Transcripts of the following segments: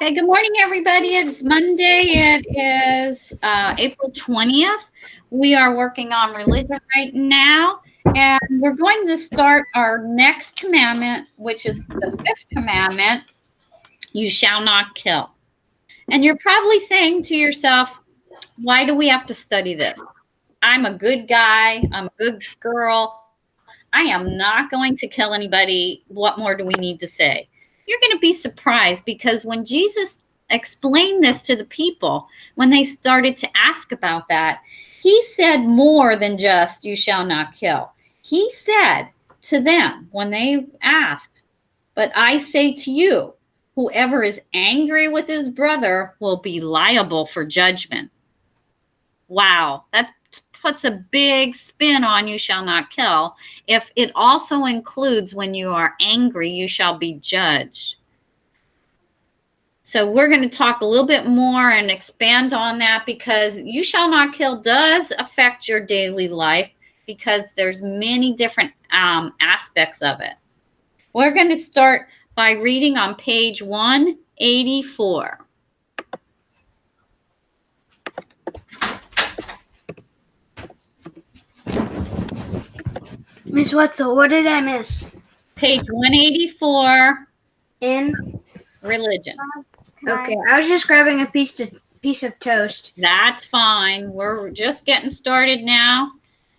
Okay, good morning, everybody. It's Monday. It is April 20th. We are working on religion right now, and we're going to start our next commandment, which is the fifth commandment: you shall not kill. And you're probably saying to yourself, why do we have to study this? I'm a good guy. I'm a good girl. I am not going to kill anybody. What more do we need to say? You're going to be surprised because when Jesus explained this to the people, when they started to ask about that, he said more than just, you shall not kill. He said to them when they asked, but I say to you, whoever is angry with his brother will be liable for judgment. Wow, that puts a big spin on you shall not kill. If it also includes when you are angry, you shall be judged. So we're going to talk a little bit more and expand on that because you shall not kill does affect your daily life because there's many different aspects of it. We're going to start by reading on page 184. Miss Wetzel, what did I miss? Page 184 In? religion. Okay, I was just grabbing a piece of toast. That's fine. We're just getting started now.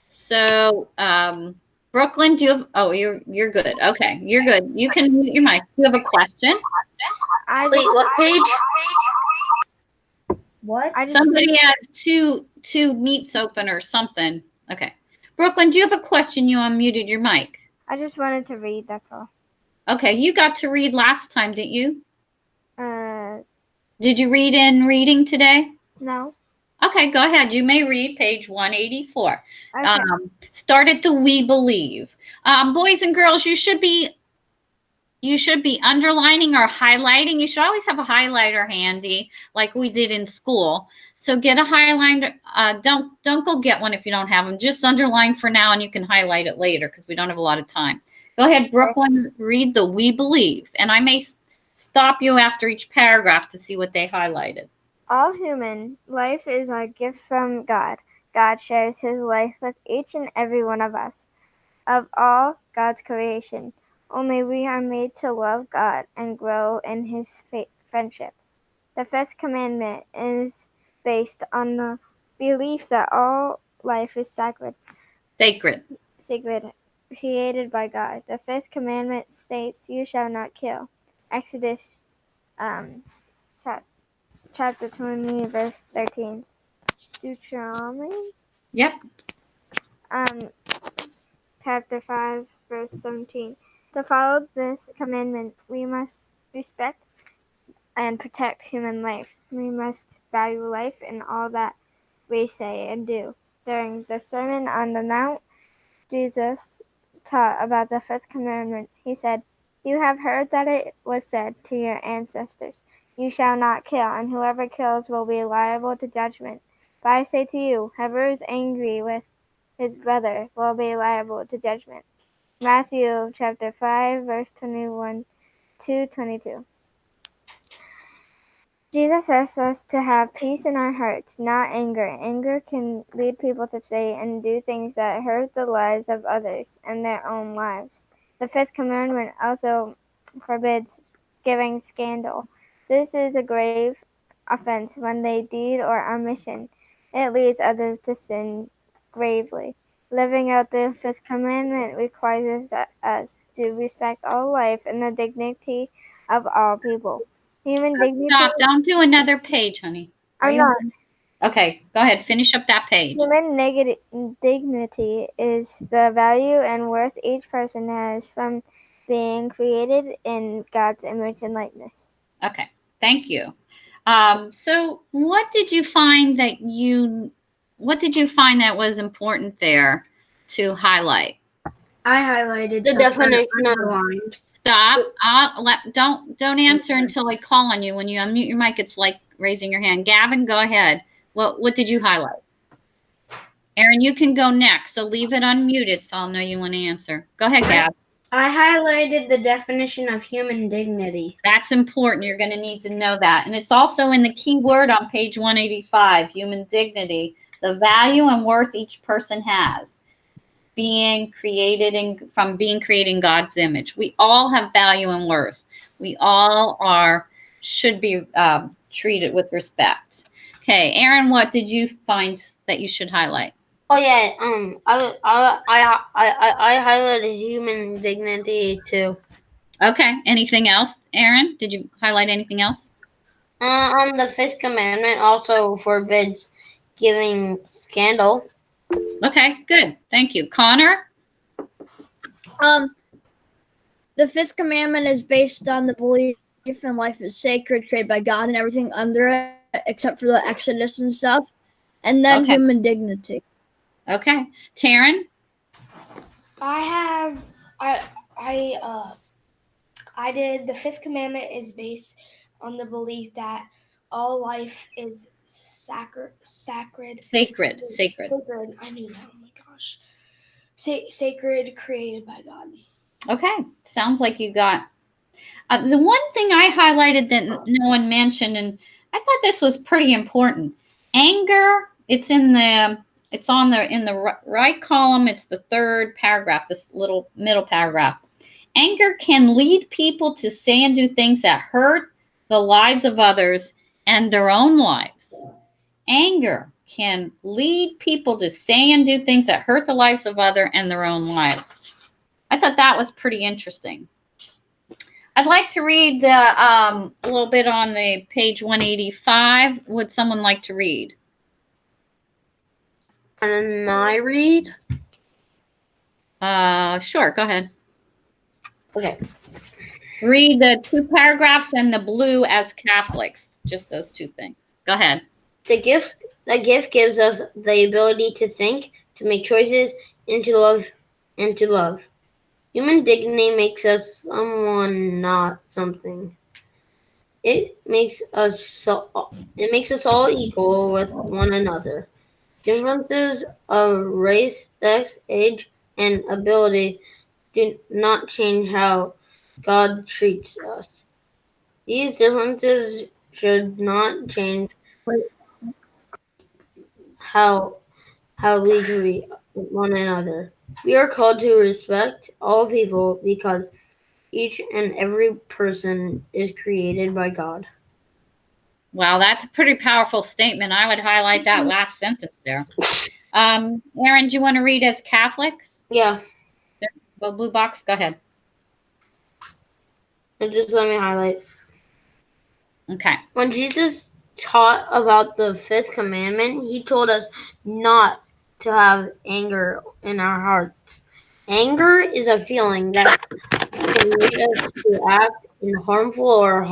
So, Brooklyn, do you have, oh, you're good. Okay, you're good. You can mute your mic. Do you have a question? Wait, what page? What? Somebody has two meets open or something. Okay. Brooklyn, do you have a question? You unmuted your mic. I just wanted to read, that's all. Okay, you got to read last time, didn't you? Did you read in reading today? No. Okay, go ahead. You may read page 184. Okay. Start at the we believe. Boys and girls, you should be underlining or highlighting. You should always have a highlighter handy like we did in school. So get a highlighter. Don't go get one if you don't have them. Just underline for now and you can highlight it later because we don't have a lot of time. Go ahead, Brooklyn, read the we believe. And I may stop you after each paragraph to see what they highlighted. All human life is a gift from God. God shares his life with each and every one of us. Of all God's creation, only we are made to love God and grow in his friendship. The fifth commandment is based on the belief that all life is sacred, created by God. The fifth commandment states, you shall not kill. Exodus chapter 20, verse 13. Deuteronomy? Yep. Chapter 5, verse 17. To follow this commandment, we must respect and protect human life. We must value life in all that we say and do. During the Sermon on the Mount, Jesus taught about the fifth commandment. He said, you have heard that it was said to your ancestors, you shall not kill, and whoever kills will be liable to judgment. But I say to you, whoever is angry with his brother will be liable to judgment. Matthew chapter 5, verse 21 to 22. Jesus asks us to have peace in our hearts, not anger. Anger can lead people to say and do things that hurt the lives of others and their own lives. The fifth commandment also forbids giving scandal. This is a grave offense when they deed or omission. It leads others to sin gravely. Living out the fifth commandment requires us to respect all life and the dignity of all people. Human dignity. Stop. Don't do another page, honey. I'm not. Okay, go ahead. Finish up that page. Human dignity is the value and worth each person has from being created in God's image and likeness. Okay, thank you. So what did you find that was important there to highlight? I highlighted the definition underlined. Stop. Don't answer until I call on you. When you unmute your mic, it's like raising your hand. Gavin, go ahead. What did you highlight? Aaron, you can go next. So leave it unmuted so I'll know you want to answer. Go ahead, Gab. I highlighted the definition of human dignity. That's important. You're going to need to know that. And it's also in the key word on page 185, human dignity, the value and worth each person has, being created in God's image. We all have value and worth. We all should be treated with respect. Okay, Aaron, what did you find that you should highlight? Oh yeah, I highlighted human dignity too. Okay, anything else, Aaron? Did you highlight anything else? The fifth commandment also forbids giving scandal. Okay, good. Thank you. Connor? The fifth commandment is based on the belief in life is sacred, created by God, and everything under it, except for the Exodus and stuff. And then Okay. human dignity. Okay. Taryn? I did the fifth commandment is based on the belief that all life is sacred. Sacred. I knew that. Oh my gosh. Sacred, created by God. Okay. Sounds like you got the one thing I highlighted that no one mentioned, and I thought this was pretty important. Anger. It's in the right column. It's the third paragraph. This little middle paragraph. Anger can lead people to say and do things that hurt the lives of others and their own lives. Anger can lead people to say and do things that hurt the lives of others and their own lives. I thought that was pretty interesting. I'd like to read the a little bit on the page 185. Would someone like to read? Can I read? Sure, go ahead. Okay. Read the two paragraphs and the blue as Catholics. Just those two things. Go ahead. The gift gives us the ability to think, to make choices, and to love. Human dignity makes us someone, not something. It makes us all equal with one another. Differences of race, sex, age, and ability do not change how God treats us. These differences should not change how we treat one another. We are called to respect all people because each and every person is created by God. Wow, that's a pretty powerful statement. I would highlight that last sentence there. Aaron, do you want to read as Catholics? Yeah. The blue box, go ahead. And just let me highlight. Okay. When Jesus taught about the fifth commandment, he told us not to have anger in our hearts. Anger is a feeling that can lead us to act in harmful or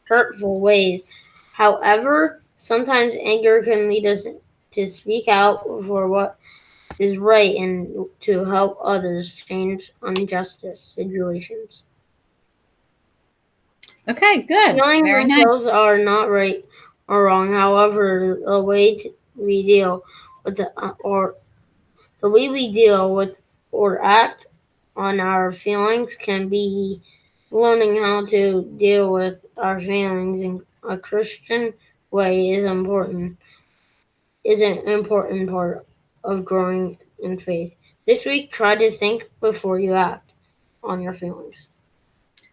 hurtful ways. However, sometimes anger can lead us to speak out for what is right and to help others change unjust situations. Okay, good. Feelings Very nice. themselves are not right or wrong. However, the way we deal with or act on our feelings can be learning how to deal with our feelings in a Christian way is an important part of growing in faith. This week, try to think before you act on your feelings.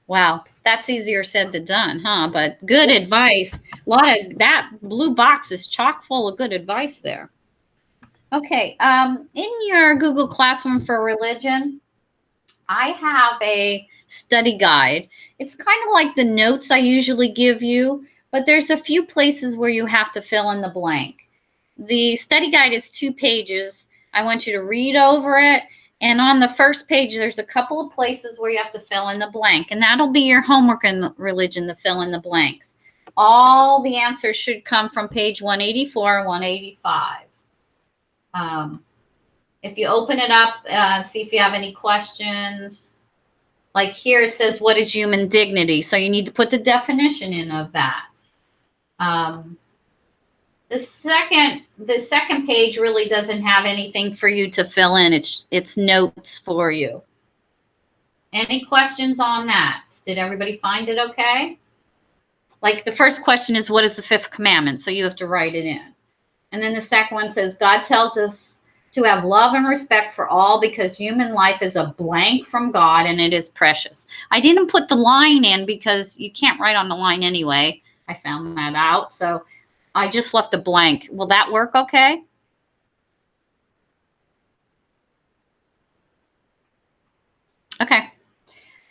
Wow, that's easier said than done, huh? But good advice. A lot of that blue box is chock full of good advice there. Okay, in your Google Classroom for Religion, I have a study guide. It's kind of like the notes I usually give you, but there's a few places where you have to fill in the blank. The study guide is 2 pages. I want you to read over it. And on the first page, there's a couple of places where you have to fill in the blank. And that'll be your homework in religion, to fill in the blanks. All the answers should come from page 184 and 185. If you open it up, see if you have any questions. Like here it says, what is human dignity? So you need to put the definition in of that. The second page really doesn't have anything for you to fill in. It's notes for you. Any questions on that? Did everybody find it okay? Like the first question is, what is the fifth commandment? So you have to write it in. And then the second one says, God tells us to have love and respect for all because human life is a blank from God and it is precious. I didn't put the line in because you can't write on the line anyway. I found that out. So I just left a blank. Will that work okay? Okay.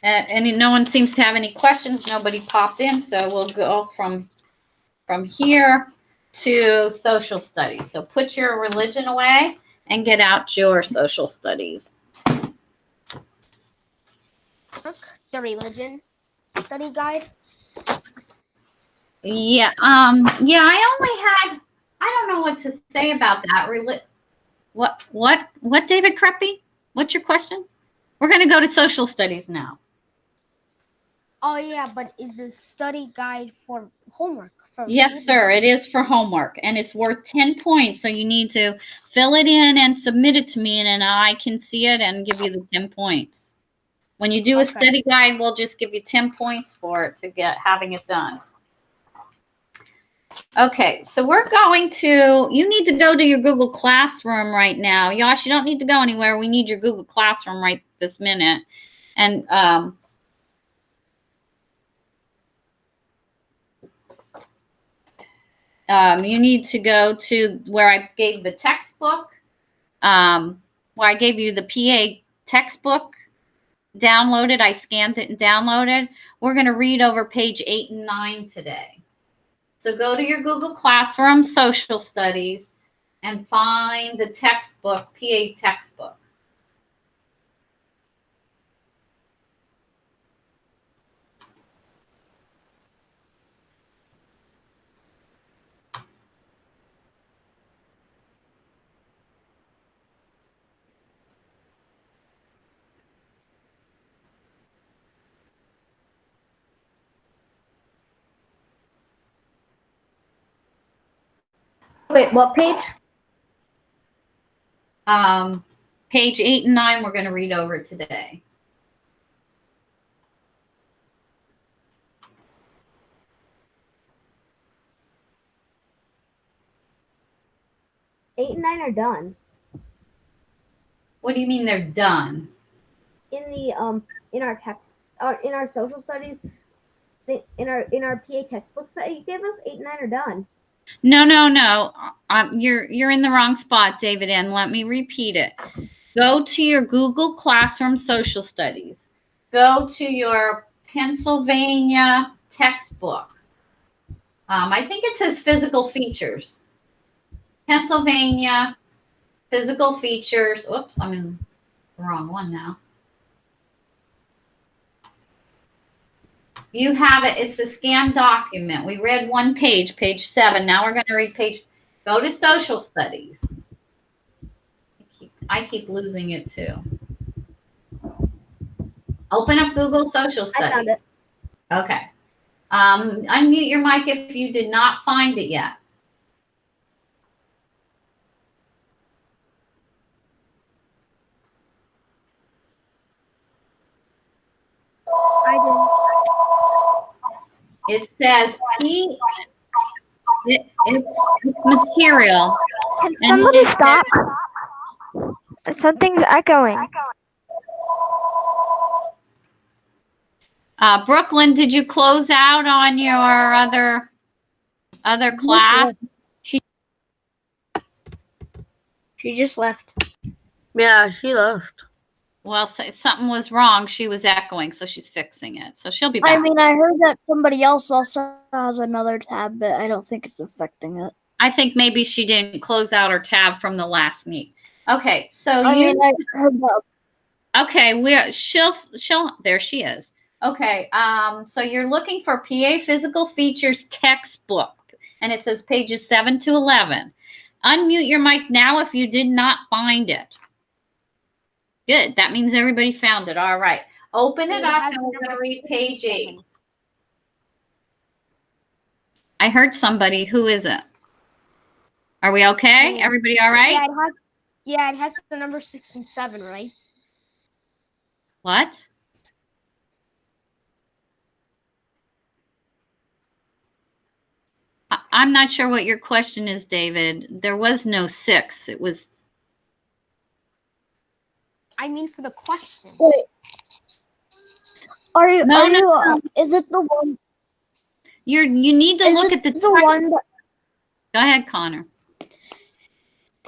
And no one seems to have any questions. Nobody popped in. So we'll go from here to social studies. So put your religion away and get out your social studies. The religion study guide. Yeah. Yeah, I don't know what to say about that. What, David Kreppy? What's your question? We're going to go to social studies now. Oh yeah, but is the study guide for homework? Yes, sir. It is for homework, and it's worth 10 points. So you need to fill it in and submit it to me, and then I can see it and give you the 10 points. When you do a study guide, we'll just give you 10 points for it to get having it done. Okay, so we're going to, you need to go to your Google Classroom right now. Yosh, you don't need to go anywhere. We need your Google Classroom right this minute. And you need to go to where I gave the textbook, where I gave you the PA textbook downloaded. I scanned it and downloaded. We're going to read over page 8 and 9 today. So go to your Google Classroom, Social Studies, and find the textbook, PA textbook. Wait, what page? Page 8 and 9 we're going to read over today. Eight and 9 are done. What do you mean they're done? In the in our text in our social studies, in our PA textbooks that you gave us, 8 and 9 are done. No. You're in the wrong spot, David. And let me repeat it. Go to your Google Classroom Social Studies. Go to your Pennsylvania textbook. I think it says physical features. Pennsylvania physical features. Oops, I'm in the wrong one now. You have it. It's a scanned document. We read one page, page 7. Now we're going to read page. Go to social studies. I keep losing it too. Open up Google Social Studies. I found it. Okay. Unmute your mic if you did not find it yet. I It says it's material. did. Can somebody stop? Something's echoing. Brooklyn, did you close out on your other class? She just left. Yeah, she left. Well, something was wrong. She was echoing, so she's fixing it. So she'll be back. I mean, I heard that somebody else also has another tab, but I don't think it's affecting it. I think maybe she didn't close out her tab from the last meet. Okay, so I heard that. Okay, she'll there she is. Okay, so you're looking for PA Physical Features textbook, and it says pages 7 to 11. Unmute your mic now if you did not find it. Good, that means everybody found it. All right, open it up and we're going to read page 8. I heard somebody. Who is it? Are we okay? Yeah. Everybody all right? Yeah, it has the number 6 and 7, right? What? I'm not sure what your question is, David. There was no 6. It was. I mean for the question. Wait. Are you? No, are no, you? no. Is it the one? You need to Is look it at the the one? Go ahead, Connor.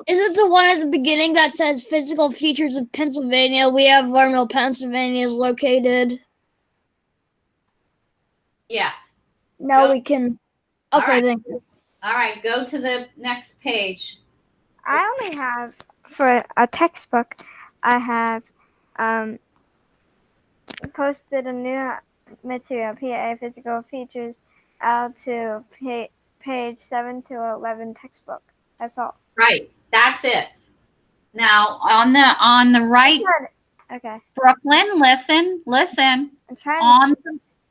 Is it the one at the beginning that says physical features of Pennsylvania? We have learned where Pennsylvania is located. Yes. Now Go. we can. All Okay, right. thank you. All right, go to the next page. I only have for a textbook. I have posted a new material, PA Physical Features, out to page 7 to 11 textbook. That's all. Right. That's it. Now on the right, Okay. Brooklyn, listen. I'm trying On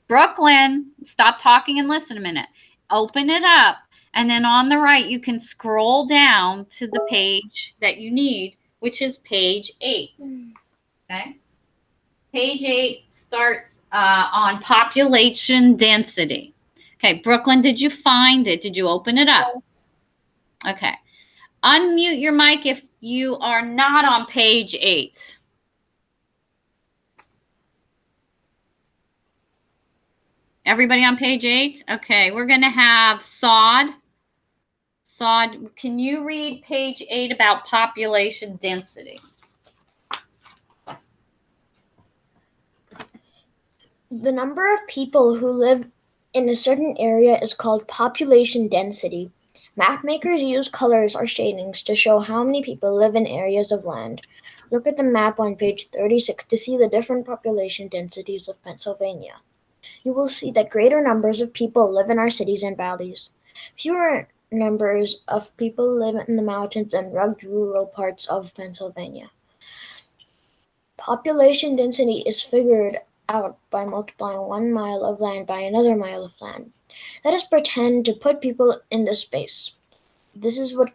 Brooklyn, stop talking and listen a minute. Open it up, and then on the right you can scroll down to the page that you need, which is page 8. Okay. Page 8 starts on population density. Okay, Brooklyn, did you find it? Did you open it up? Yes. Okay. Unmute your mic if you are not on page 8. Everybody on page 8? Okay, we're going to have Sod. Sod, can you read page 8 about population density? The number of people who live in a certain area is called population density. Mapmakers use colors or shadings to show how many people live in areas of land. Look at the map on page 36 to see the different population densities of Pennsylvania. You will see that greater numbers of people live in our cities and valleys. Fewer numbers of people live in the mountains and rugged rural parts of Pennsylvania. Population density is figured out by multiplying 1 mile of land by another mile of land. Let us pretend to put people in this space. This is what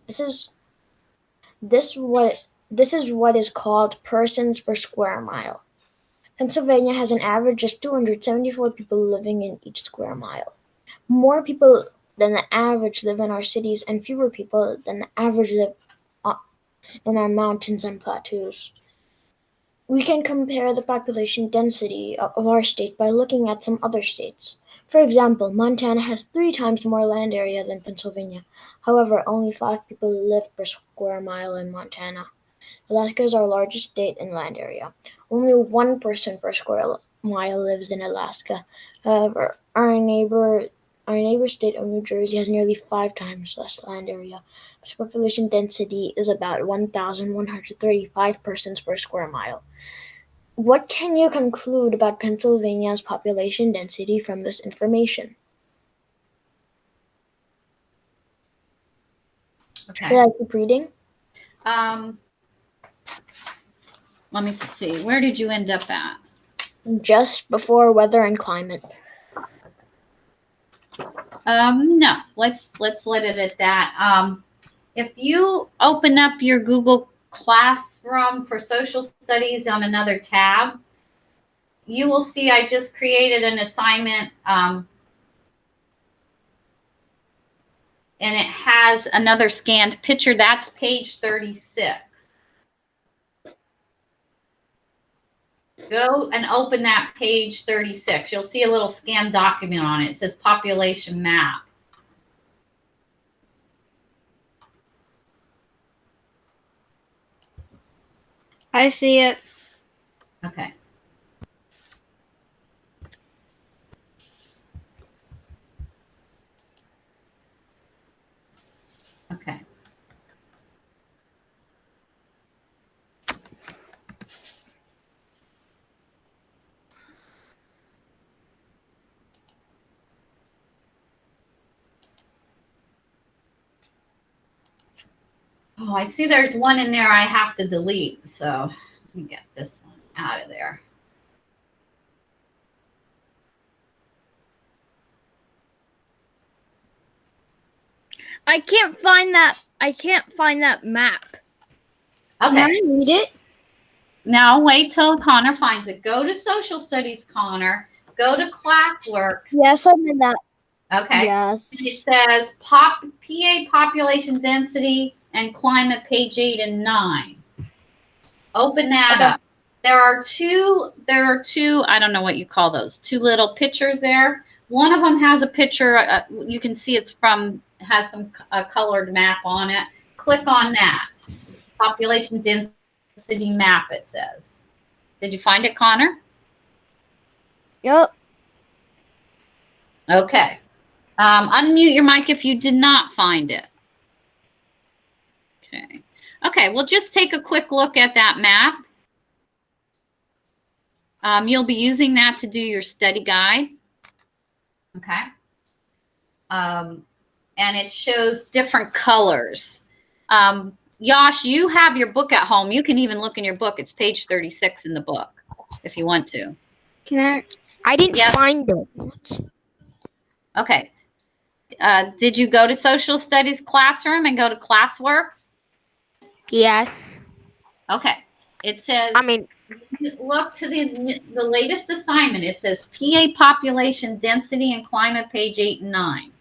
is called persons per square mile. Pennsylvania has an average of 274 people living in each square mile. More people than the average live in our cities, and fewer people than the average live in our mountains and plateaus. We can compare the population density of our state by looking at some other states. For example, Montana has 3 times more land area than Pennsylvania. However, only 5 people live per square mile in Montana. Alaska is our largest state in land area. Only 1 person per square mile lives in Alaska. However, our neighbor state of New Jersey has nearly 5 times less land area. Its population density is about 1,135 persons per square mile. What can you conclude about Pennsylvania's population density from this information? Okay. Should I keep reading? Let me see. Where did you end up at? Just before weather and climate. No. Let's let it at that. If you open up your Google Classroom for Social Studies on another tab, you will see I just created an assignment, and it has another scanned picture. That's page 36. Go and open that page 36. You'll see a little scanned document on it. It says population map. I see it. Okay. Okay. Oh, I see there's one in there I have to delete. So let me get this one out of there. I can't find that map. Okay. Can I read it? Now wait till Connor finds it. Go to Social Studies, Connor. Go to Classwork. Yes, I'm in that. Okay. Yes. It says PA population density and climate, page 8 and 9. Open that Okay. up. There are two, I don't know what you call those, two little pictures there. One of them has a picture, you can see has some colored map on it. Click on that. Population density map, it says. Did you find it, Connor? Yep. Okay. Unmute your mic if you did not find it. Okay. Okay, well, just take a quick look at that map. You'll be using that to do your study guide. Okay. And it shows different colors. Yash, you have your book at home. You can even look in your book. It's page 36 in the book if you want to. Can I didn't Yes. find it. Okay. Did you go to social studies classroom and go to classworks? Yes. Okay. It says, I mean, look to the latest assignment. It says PA population density and climate, page 8 and 9.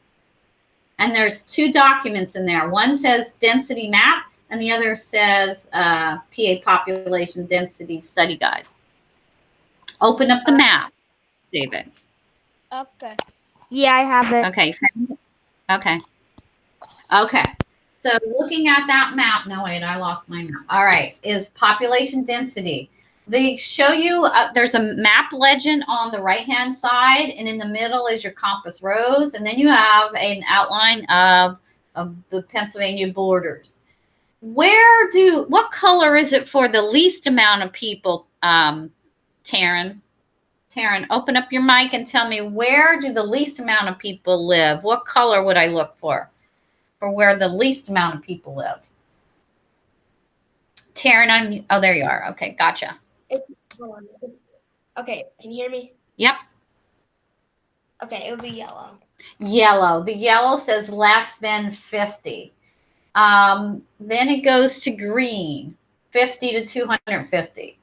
And there's two documents in there. One says density map and the other says PA population density study guide. Open up the map, David. okay. Yeah, I have it. Okay. Okay. Okay. So looking at that map, no, wait, I lost my map. All right, is population density. They show you, there's a map legend on the right-hand side, and in the middle is your compass rose, and then you have an outline of the Pennsylvania borders. What color is it for the least amount of people, Taryn? Taryn, open up your mic and tell me, where do the least amount of people live? What color would I look for where the least amount of people live? Taryn, oh, there you are. Okay, gotcha. Okay, can you hear me? Yep. Okay, it would be yellow. Yellow. The yellow says less than 50. Then it goes to green, 50 to 250.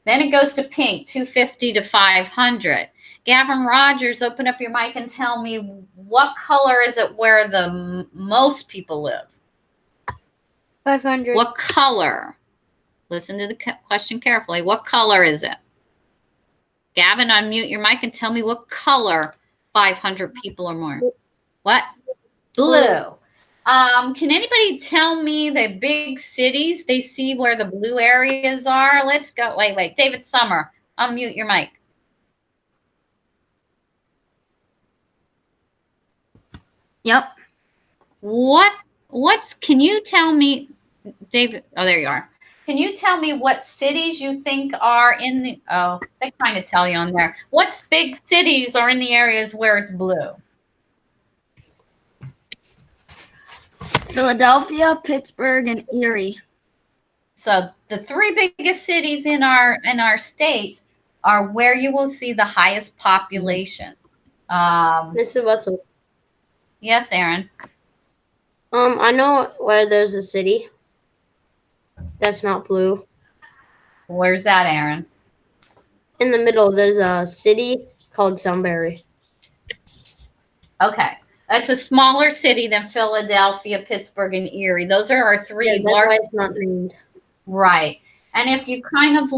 Then it goes to pink, 250 to 500. Gavin Rogers, open up your mic and tell me, what color is it where the most people live? 500. What color? Listen to the question carefully. What color is it? Gavin, unmute your mic and tell me what color 500 people or more. What? Blue. Can anybody tell me the big cities they see where the blue areas are? Let's go. Wait. David Summer, unmute your mic. Yep. Can you tell me, David? Oh, there you are. Can you tell me what cities you think are in the, oh, they kind of tell you on there. What big cities are in the areas where it's blue? Philadelphia, Pittsburgh, and Erie. So the three biggest cities in our state are where you will see the highest population. Mr. Russell. Yes, Aaron. I know where there's a city that's not blue. Where's that, Aaron? In the middle, there's a city called Sunbury. Okay. That's a smaller city than Philadelphia, Pittsburgh, and Erie. Those are our three Yeah, that's large. why it's not named. Right. And if you kind of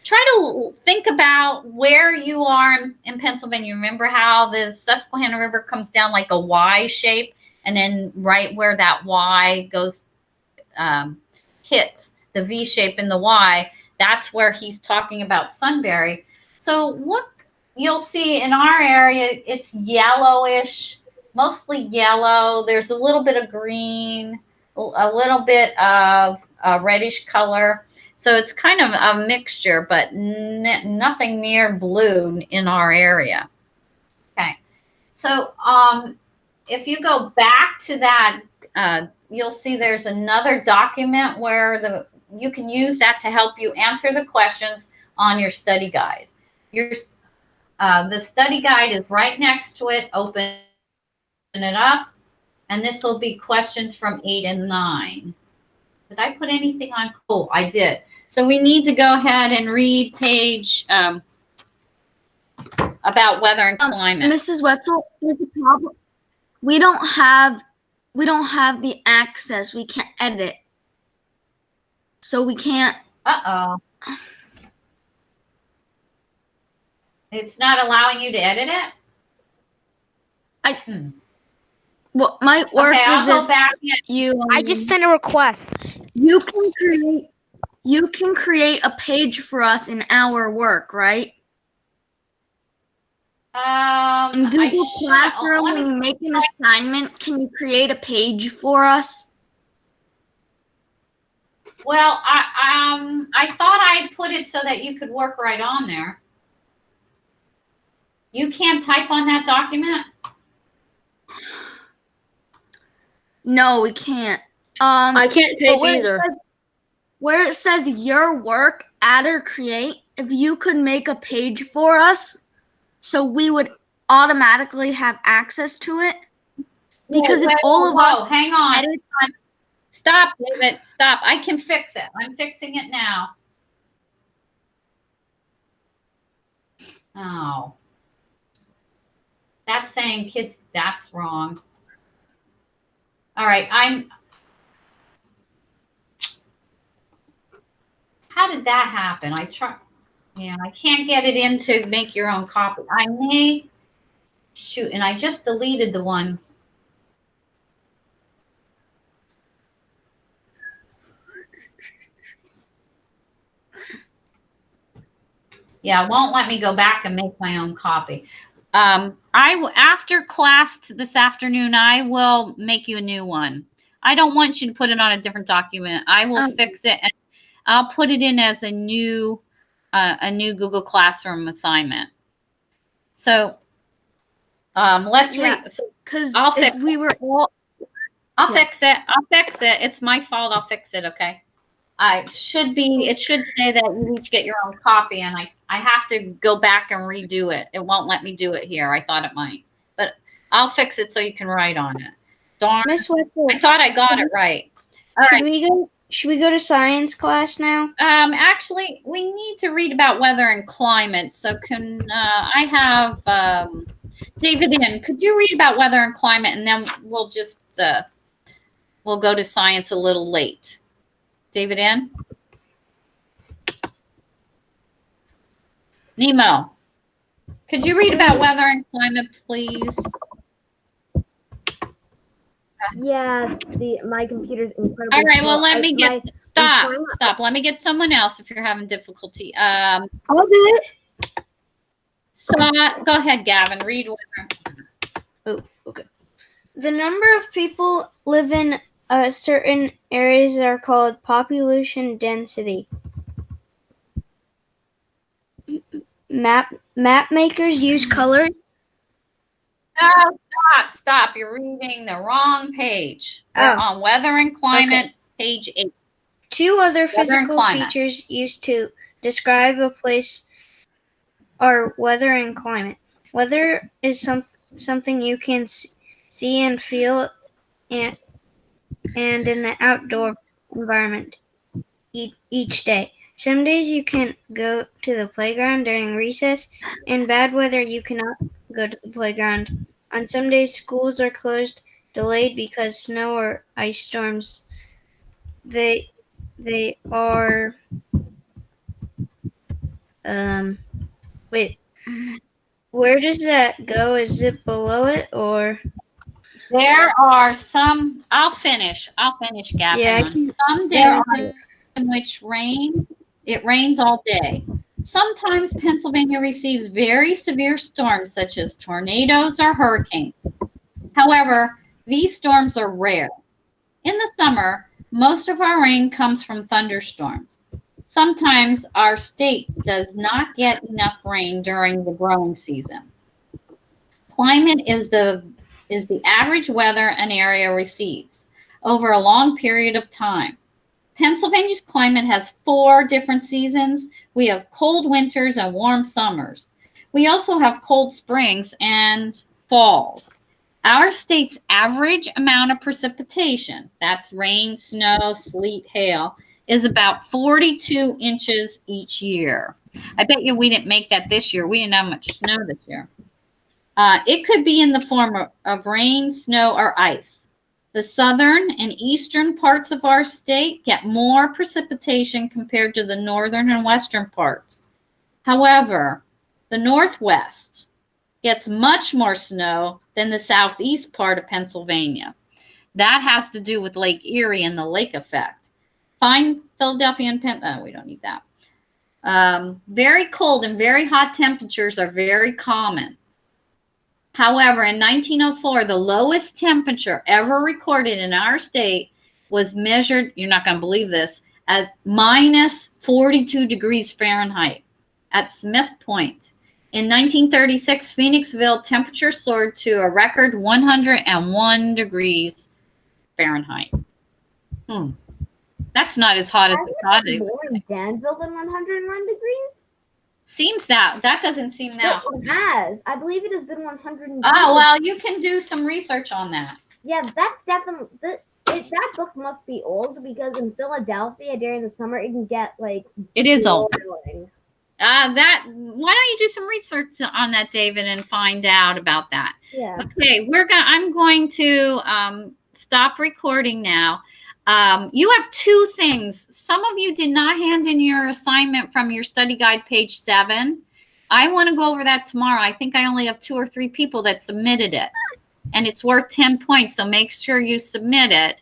try to think about where you are in Pennsylvania. Remember how the Susquehanna River comes down like a Y shape, and then right where that Y goes, hits the V shape in the Y, that's where he's talking about Sunbury. So what you'll see in our area, it's yellowish, mostly yellow. There's a little bit of green, a little bit of reddish color. So it's kind of a mixture, but nothing near blue in our area. Okay. So if you go back to that, you'll see there's another document where you can use that to help you answer the questions on your study guide. The study guide is right next to it. Open it up, and this will be questions from 8 and 9. Did I put anything on? Oh, I did. So we need to go ahead and read page about weather and climate. Mrs. Wetzel, there's a problem. We don't have the access. We can't edit. So we can't. Uh-oh. It's not allowing you to edit it? What might work Okay, I'll is go if back in. you I just sent a request. you can create a page for us in our work, right? In Google Classroom, when you make an assignment, can you create a page for us? Well, I thought I put it so that you could work right on there. You can't type on that document? No, we can't. I can't but type either. Where it says your work, add or create, if you could make a page for us, so we would automatically have access to it. Because if all of us hang on. edit, Stop, David. Stop. I can fix it. I'm fixing it now. Oh. That's saying kids, that's wrong. All right, how did that happen? I can't get it in to make your own copy. I may, shoot, and I just deleted the one. Yeah, it won't let me go back and make my own copy. After class this afternoon, I will make you a new one. I don't want you to put it on a different document. I will fix it and I'll put it in as a new Google Classroom assignment. So let's because I'll if we were all, fix it. I'll fix it. It's my fault. I'll fix it. Okay. It should say that you each get your own copy, and I have to go back and redo it. It won't let me do it here. I thought it might, but I'll fix it so you can write on it. Darn. Miss Wetzel, I thought I got it right. should we go to science class now? Actually, we need to read about weather and climate. So can I have David in? Could you read about weather and climate, and then we'll just we'll go to science a little late. David in? Nemo, could you read about weather and climate, please? Yes, my computer's incredibly All right, slow. well, let me get, stop. Let me get someone else if you're having difficulty. I'll do it. So, go ahead, Gavin, read weather. Oh, okay. The number of people live in certain areas are called population density. Map makers use colors. Oh, stop. You're reading the wrong page. We're on weather and climate, page 8. Two other physical features used to describe a place are weather and climate. Weather is something you can see and feel and in the outdoor environment each day. Some days you can go to the playground during recess. In bad weather, you cannot go to the playground. On some days, schools are closed, delayed because snow or ice storms. They are. Wait. Where does that go? Is it below it or? There are some. I'll finish, Gavin. Yeah, Some days in which it rains all day. Sometimes Pennsylvania receives very severe storms such as tornadoes or hurricanes. However, these storms are rare. In the summer, most of our rain comes from thunderstorms. Sometimes our state does not get enough rain during the growing season. Climate is the average weather an area receives over a long period of time. Pennsylvania's climate has 4 different seasons. We have cold winters and warm summers. We also have cold springs and falls. Our state's average amount of precipitation, that's rain, snow, sleet, hail, is about 42 inches each year. I bet you we didn't make that this year. We didn't have much snow this year. It could be in the form of rain, snow, or ice. The southern and eastern parts of our state get more precipitation compared to the northern and western parts. However, the Northwest gets much more snow than the southeast part of Pennsylvania. That has to do with Lake Erie and the lake effect. Find Philadelphia and Penn. We don't need that. Very cold and very hot temperatures are very common. However, in 1904, the lowest temperature ever recorded in our state was measured, you're not going to believe this, at minus 42 degrees Fahrenheit at Smith Point. In 1936, Phoenixville temperature soared to a record 101 degrees Fahrenheit. That's not as hot as we thought it was. More in Danville than 101 degrees? Seems that doesn't seem that. It has. I believe it has been 102. Oh, well, you can do some research on that. Yeah, that's definitely that book must be old because in Philadelphia during the summer it can get like it is old. boiling. Why don't you do some research on that, David, and find out about that? Yeah. Okay, I'm going to stop recording now. You have two things. Some of you did not hand in your assignment from your study guide, page 7. I want to go over that tomorrow. I think I only have 2 or 3 people that submitted it, and it's worth 10 points. So make sure you submit it.